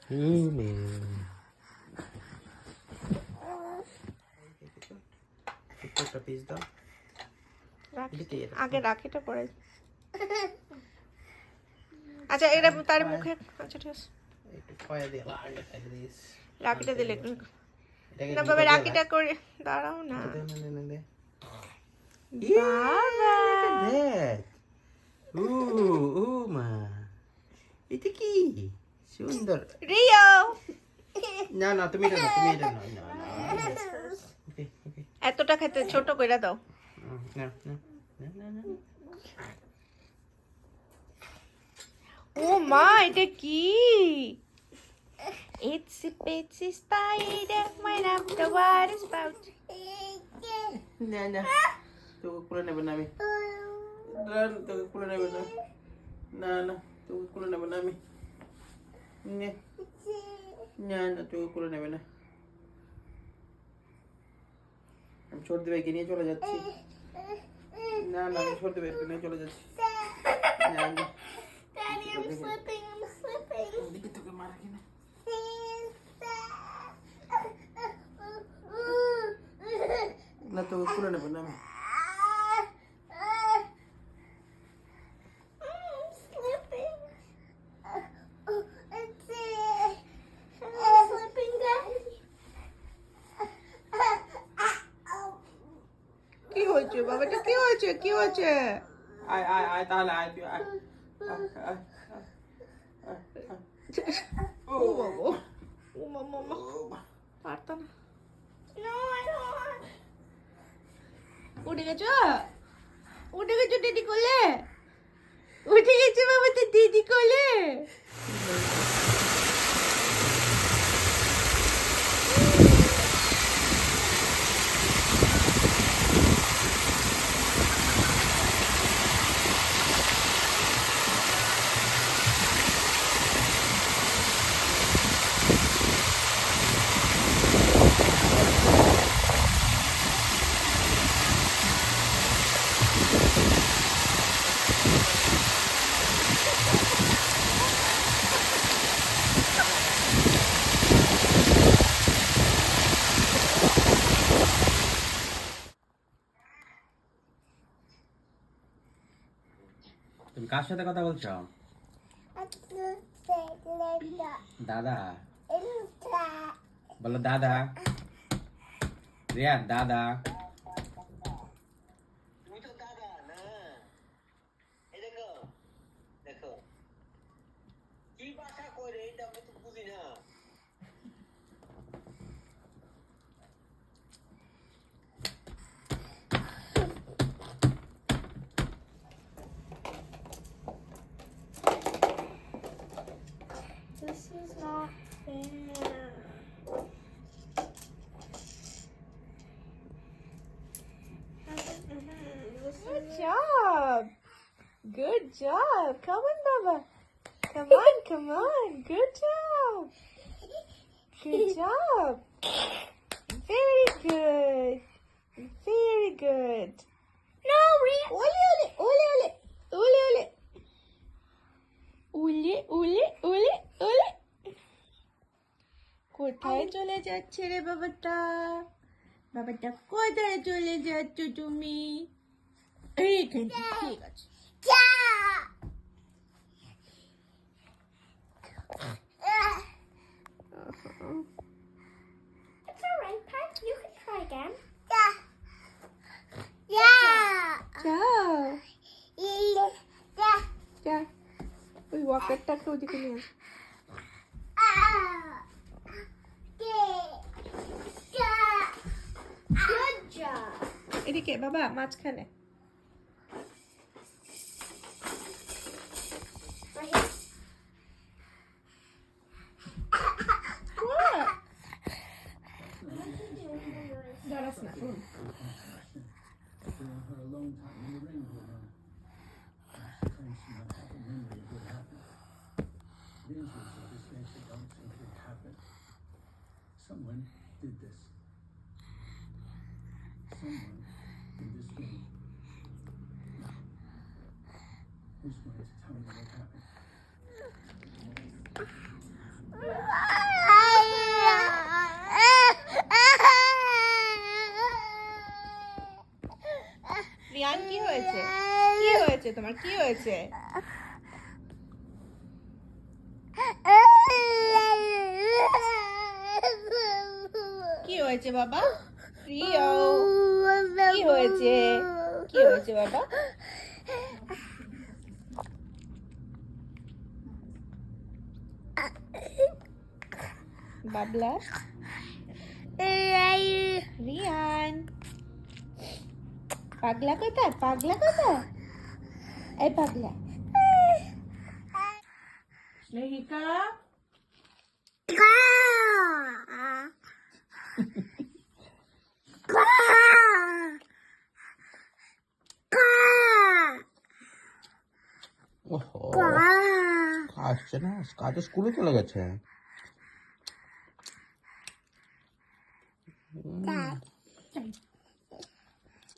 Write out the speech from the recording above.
একটা পিস দাও। আগে রাখিটা পরে। আচ্ছা এটা তার মুখে। আচ্ছা ঠিক আছে, একটু খয়া দিয়ে লাগা খাই দিস। রাখিটা দিলে না বাবা, রাখিটা করে দাঁড়াও না বাবা। দেখ মা, এটা কি সুন্দর। রিও না না, তুমি এটা না, তুমি এটা না। এতটা খেতে ছোট কইরা দাও। না না না না। ও মা, এটা কি? It's a bitsy spider, might have the water spout. না না, তোকে খুলে নেবে না আমি। তোকে খুলে নেবে না। না না, তোকে খুলে নেবে না আমি। না না, তোকে খুলে নেবে না। আমি সর্দি ভাইকে নিয়ে চলে যাচ্ছি। না না, আমি সর্দি ভাইকে নিয়ে চলে যাচ্ছি। না না, Daddy, I'm slipping. দেখি তোকে মারা কিনা। না, তোকে খুলে নেবে না আমি। কি হয়েছে বাবাটা, কি হয়েছে, কি হয়েছে? আয় আয় আয়, তাহলে আয় তুই আয়। ও বাবা, ও মামা পারতো না। উঠে গেছো, উঠে গেছো দিদি কোলে, উঠে গেছে বাবা তো দিদি কোলে। তুমি কার সাথে কথা বলছো? দাদা বলো, দাদা। রিয়াদ দাদা। তুমি তো দাদা না। এই দেখো দেখো কি ভাষা করে, এটা আমি তো বুঝি না। This is not fair. Good job. Good job. Come on, Baba. Come on, come on. Good job. Good job. Very good. Very good. No, Ole, ole, ole, ole, ole, ole. Ole, ole, ole, ole. কোথায় চলে যাচ্ছে রে বাবাটা? বাবাটা কোথায় চলে যাচ্ছ তুমি? এইখানে, ঠিক আছে। It's all right, Pat. You can try again. যা ওই ওয়াকারটাকে ওদিকে নিয়ে এদিকে বাবা, মাঝখানে। দাঁড়াস না। Someone did this. Someone in this room. Who's going to tell me what happened? Riyan কি হয়েছে? কি হয়েছে তোমার? কি হয়েছে? কি হয়েছে বাবা? প্রিয় কি হয়েছে? কি হয়েছে বাবা? বাবলা রিয়ান পাগলা কোথায়? পাগলা কোথায়? এই পাগলা স্নেহিকা ওহো আসছে না, কাজে স্কুলে চলে গেছে।